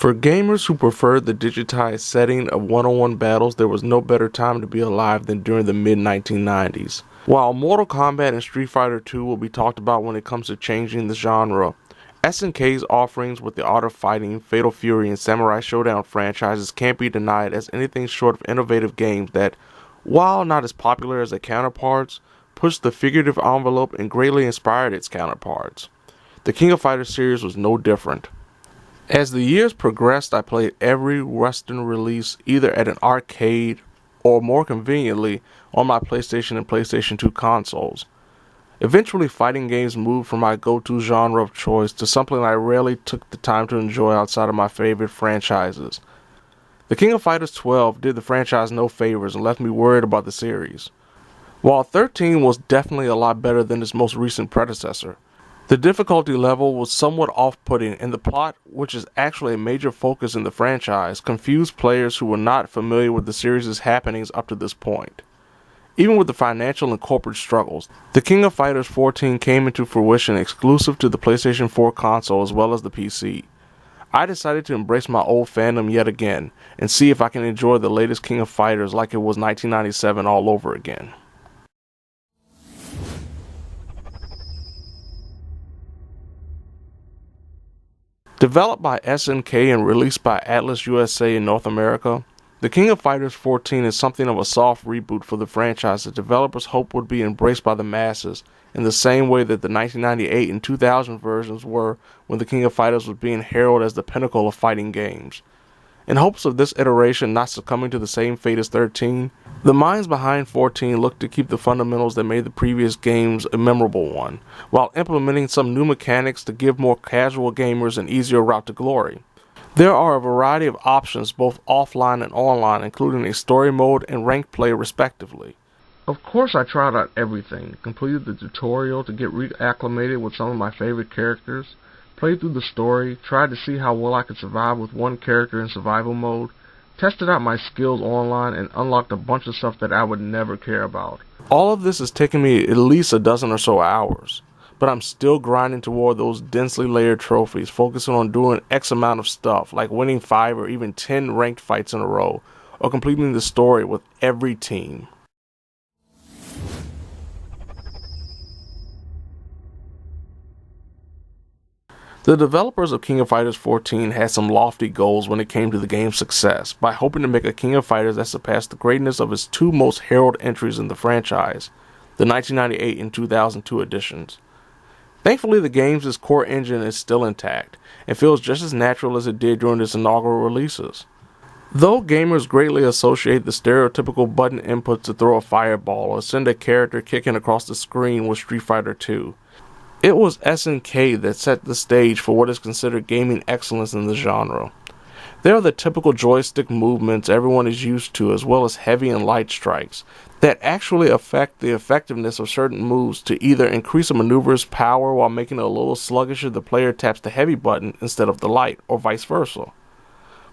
For gamers who preferred the digitized setting of one-on-one battles, there was no better time to be alive than during the mid-1990s. While Mortal Kombat and Street Fighter II will be talked about when it comes to changing the genre, SNK's offerings with the Art of Fighting, Fatal Fury, and Samurai Showdown franchises can't be denied as anything short of innovative games that, while not as popular as their counterparts, pushed the figurative envelope and greatly inspired its counterparts. The King of Fighters series was no different. As the years progressed, I played every Western release either at an arcade or, more conveniently, on my PlayStation and PlayStation 2 consoles. Eventually, fighting games moved from my go-to genre of choice to something I rarely took the time to enjoy outside of my favorite franchises. The King of Fighters XII did the franchise no favors and left me worried about the series. While 13 was definitely a lot better than its most recent predecessor, the difficulty level was somewhat off-putting, and the plot, which is actually a major focus in the franchise, confused players who were not familiar with the series' happenings up to this point. Even with the financial and corporate struggles, the King of Fighters XIV came into fruition exclusive to the PlayStation 4 console as well as the PC. I decided to embrace my old fandom yet again, and see if I can enjoy the latest King of Fighters like it was 1997 all over again. Developed by SNK and released by Atlas USA in North America, The King of Fighters XIV is something of a soft reboot for the franchise that developers hoped would be embraced by the masses in the same way that the 1998 and 2000 versions were when The King of Fighters was being heralded as the pinnacle of fighting games. In hopes of this iteration not succumbing to the same fate as 13, the minds behind 14 looked to keep the fundamentals that made the previous games a memorable one, while implementing some new mechanics to give more casual gamers an easier route to glory. There are a variety of options both offline and online, including a story mode and ranked play respectively. Of course I tried out everything, completed the tutorial to get reacclimated with some of my favorite characters, played through the story, tried to see how well I could survive with one character in survival mode, tested out my skills online, and unlocked a bunch of stuff that I would never care about. All of this has taken me at least a dozen or so hours, but I'm still grinding toward those densely layered trophies, focusing on doing X amount of stuff, like winning 5 or even 10 ranked fights in a row, or completing the story with every team. The developers of King of Fighters XIV had some lofty goals when it came to the game's success, by hoping to make a King of Fighters that surpassed the greatness of its two most heralded entries in the franchise, the 1998 and 2002 editions. Thankfully, the game's core engine is still intact, and feels just as natural as it did during its inaugural releases. Though gamers greatly associate the stereotypical button input to throw a fireball or send a character kicking across the screen with Street Fighter II, it was SNK that set the stage for what is considered gaming excellence in the genre. There are the typical joystick movements everyone is used to, as well as heavy and light strikes, that actually affect the effectiveness of certain moves to either increase a maneuver's power while making it a little sluggish if the player taps the heavy button instead of the light, or vice versa.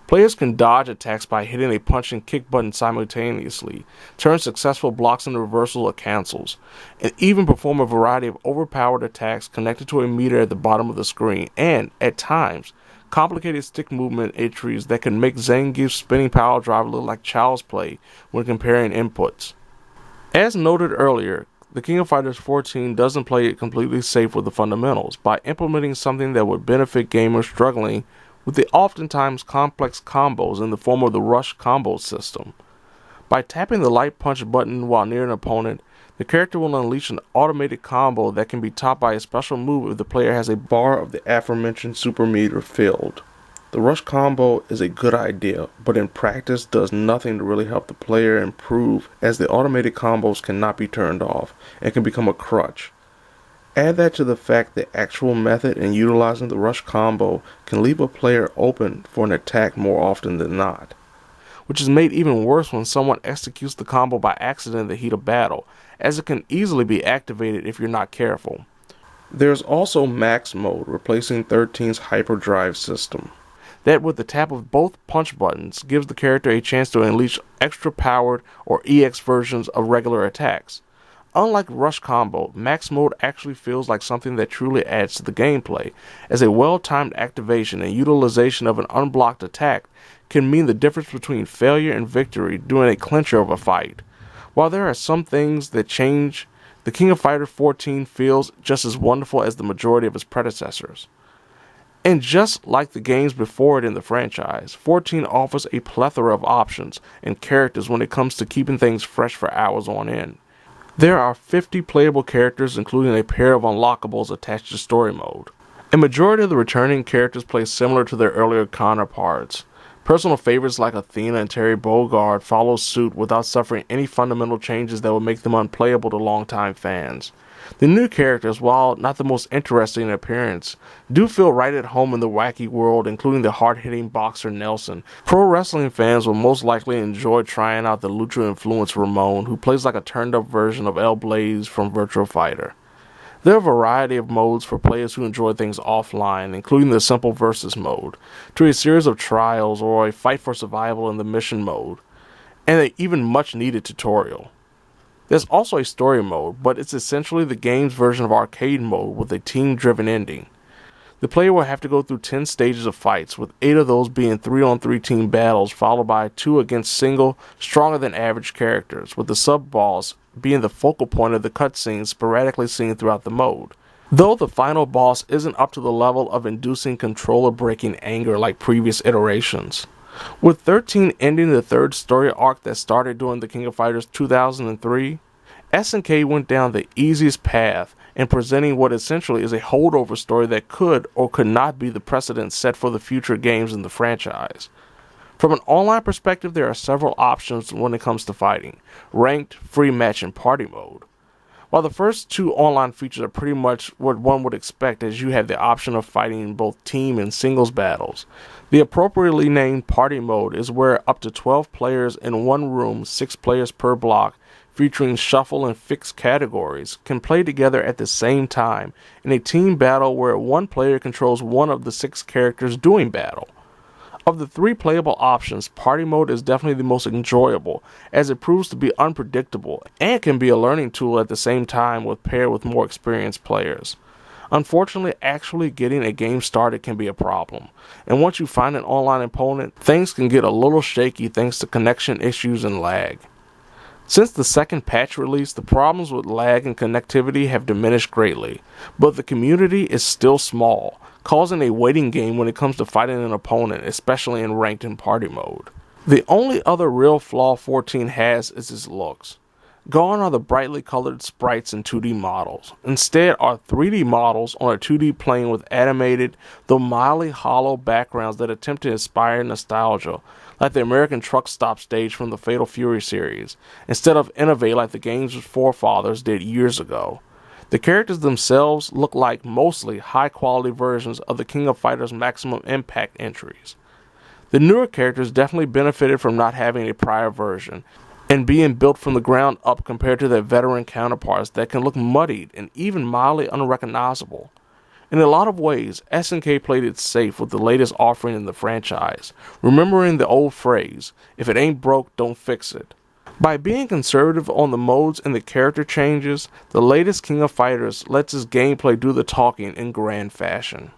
Players can dodge attacks by hitting a punch and kick button simultaneously, turn successful blocks into reversals or cancels, and even perform a variety of overpowered attacks connected to a meter at the bottom of the screen, and, at times, complicated stick movement entries that can make Zangief's spinning power drive look like child's play when comparing inputs. As noted earlier, the King of Fighters XIV doesn't play it completely safe with the fundamentals by implementing something that would benefit gamers struggling with the oftentimes complex combos in the form of the rush combo system. By tapping the light punch button while near an opponent, the character will unleash an automated combo that can be topped by a special move if the player has a bar of the aforementioned super meter filled. The rush combo is a good idea, but in practice does nothing to really help the player improve, as the automated combos cannot be turned off and can become a crutch. Add that to the fact that the actual method in utilizing the rush combo can leave a player open for an attack more often than not, which is made even worse when someone executes the combo by accident in the heat of battle, as it can easily be activated if you're not careful. There's also Max Mode, replacing 13's hyperdrive system, that with the tap of both punch buttons gives the character a chance to unleash extra powered or EX versions of regular attacks. unlike Rush Combo, Max Mode actually feels like something that truly adds to the gameplay, as a well-timed activation and utilization of an unblocked attack can mean the difference between failure and victory during a clincher of a fight. While there are some things that change, the King of Fighters XIV feels just as wonderful as the majority of its predecessors. And just like the games before it in the franchise, 14 offers a plethora of options and characters when it comes to keeping things fresh for hours on end. There are 50 playable characters, including a pair of unlockables attached to story mode. A majority of the returning characters play similar to their earlier counterparts. Personal favorites like Athena and Terry Bogard follow suit without suffering any fundamental changes that would make them unplayable to longtime fans. The new characters, while not the most interesting in appearance, do feel right at home in the wacky world, including the hard-hitting boxer Nelson. Pro wrestling fans will most likely enjoy trying out the lucha-influenced Ramon, who plays like a turned-up version of El Blaze from Virtua Fighter. There are a variety of modes for players who enjoy things offline, including the simple versus mode, to a series of trials or a fight for survival in the mission mode, and an even much-needed tutorial. There's also a story mode, but it's essentially the game's version of arcade mode with a team-driven ending. The player will have to go through 10 stages of fights, with 8 of those being 3-on-3 team battles, followed by 2 against single, stronger-than-average characters, with the sub-boss being the focal point of the cutscenes sporadically seen throughout the mode. Though the final boss isn't up to the level of inducing controller-breaking anger like previous iterations. With 13 ending the third story arc that started during the King of Fighters 2003, SNK went down the easiest path in presenting what essentially is a holdover story that could or could not be the precedent set for the future games in the franchise. From an online perspective, there are several options when it comes to fighting: ranked, free match, and party mode. While the first 2 online features are pretty much what one would expect, as you have the option of fighting in both team and singles battles, the appropriately named party mode is where up to 12 players in one room, 6 players per block, featuring shuffle and fixed categories, can play together at the same time in a team battle where one player controls one of the 6 characters doing battle. Of the 3 playable options, party mode is definitely the most enjoyable, as it proves to be unpredictable and can be a learning tool at the same time when paired with more experienced players. Unfortunately, actually getting a game started can be a problem, and once you find an online opponent, things can get a little shaky thanks to connection issues and lag. Since the second patch release, the problems with lag and connectivity have diminished greatly, but the community is still small, causing a waiting game when it comes to fighting an opponent, especially in ranked and party mode. The only other real flaw 14 has is its looks. Gone are the brightly colored sprites and 2D models. Instead are 3D models on a 2D plane with animated, though mildly hollow backgrounds that attempt to inspire nostalgia, like the American Truck Stop stage from the Fatal Fury series, instead of innovate like the game's forefathers did years ago. The characters themselves look like mostly high-quality versions of the King of Fighters Maximum Impact entries. The newer characters definitely benefited from not having a prior version, and being built from the ground up compared to their veteran counterparts that can look muddied and even mildly unrecognizable. In a lot of ways, SNK played it safe with the latest offering in the franchise, remembering the old phrase, "If it ain't broke, don't fix it." By being conservative on the modes and the character changes, the latest King of Fighters lets its gameplay do the talking in grand fashion.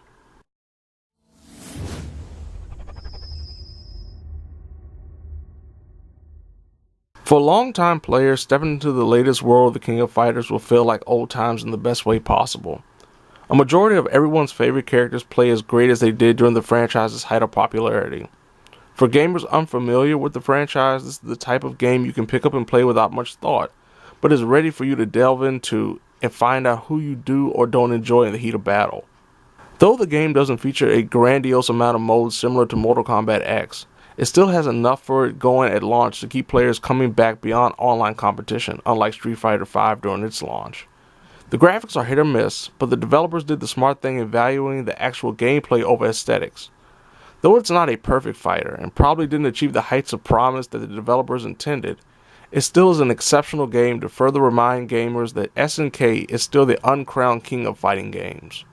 For longtime players, stepping into the latest world of the King of Fighters will feel like old times in the best way possible. A majority of everyone's favorite characters play as great as they did during the franchise's height of popularity. For gamers unfamiliar with the franchise, this is the type of game you can pick up and play without much thought, but is ready for you to delve into and find out who you do or don't enjoy in the heat of battle. Though the game doesn't feature a grandiose amount of modes similar to Mortal Kombat X, it still has enough for it going at launch to keep players coming back beyond online competition, unlike Street Fighter V during its launch. The graphics are hit or miss, but the developers did the smart thing in valuing the actual gameplay over aesthetics. Though it's not a perfect fighter, and probably didn't achieve the heights of promise that the developers intended, it still is an exceptional game to further remind gamers that SNK is still the uncrowned king of fighting games.